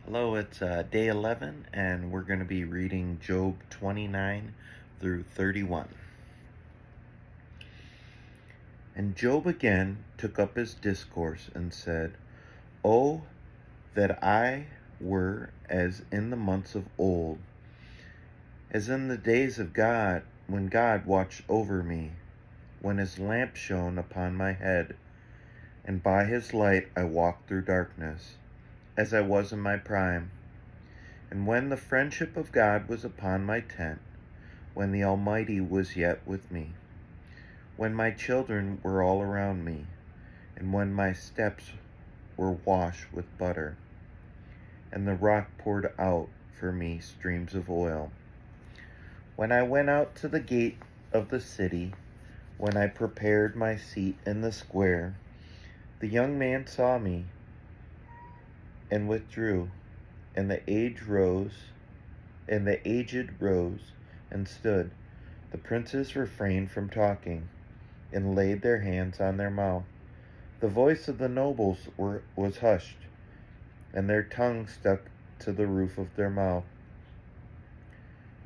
Hello, it's day 11, and we're going to be reading Job 29 through 31. And Job again took up his discourse and said, "Oh, that I were as in the months of old, as in the days of God, when God watched over me, when his lamp shone upon my head, and by his light I walked through darkness, as I was in my prime. And when the friendship of God was upon my tent, when the Almighty was yet with me, when my children were all around me, and when my steps were washed with butter, and the rock poured out for me streams of oil. When I went out to the gate of the city, when I prepared my seat in the square, the young man saw me and withdrew, and the aged rose and stood. The princes refrained from talking, and laid their hands on their mouth. The voice of the nobles was hushed, and their tongue stuck to the roof of their mouth.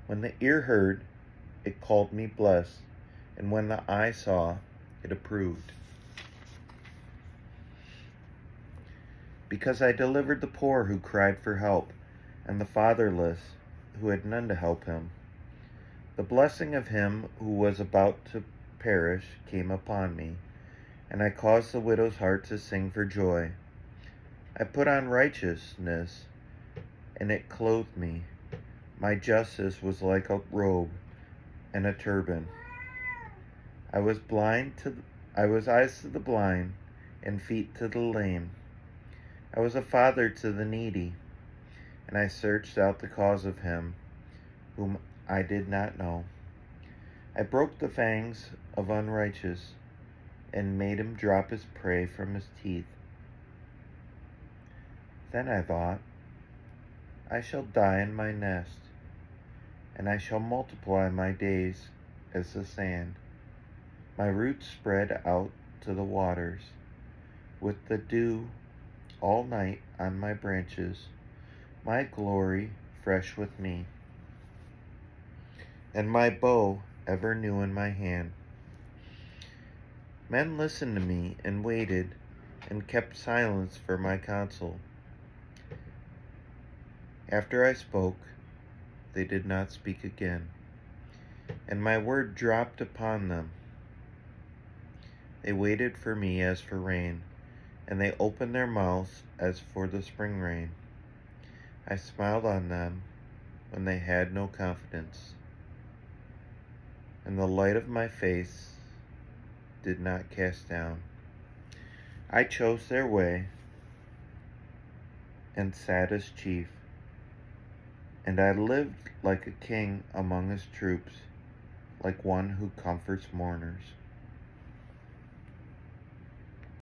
When the ear heard, it called me blessed, and when the eye saw, it approved. Because I delivered the poor who cried for help, and the fatherless who had none to help him. The blessing of him who was about to perish came upon me, and I caused the widow's heart to sing for joy. I put on righteousness, and it clothed me. My justice was like a robe and a turban. I was eyes to the blind, and feet to the lame. I was a father to the needy, and I searched out the cause of him whom I did not know. I broke the fangs of unrighteous, and made him drop his prey from his teeth. Then I thought, I shall die in my nest, and I shall multiply my days as the sand. My roots spread out to the waters, with the dew all night on my branches, my glory fresh with me, and my bow ever new in my hand. Men listened to me and waited, and kept silence for my counsel. After I spoke, they did not speak again, and my word dropped upon them. They waited for me as for rain, and they opened their mouths as for the spring rain. I smiled on them when they had no confidence, and the light of my face did not cast down. I chose their way and sat as chief, and I lived like a king among his troops, like one who comforts mourners.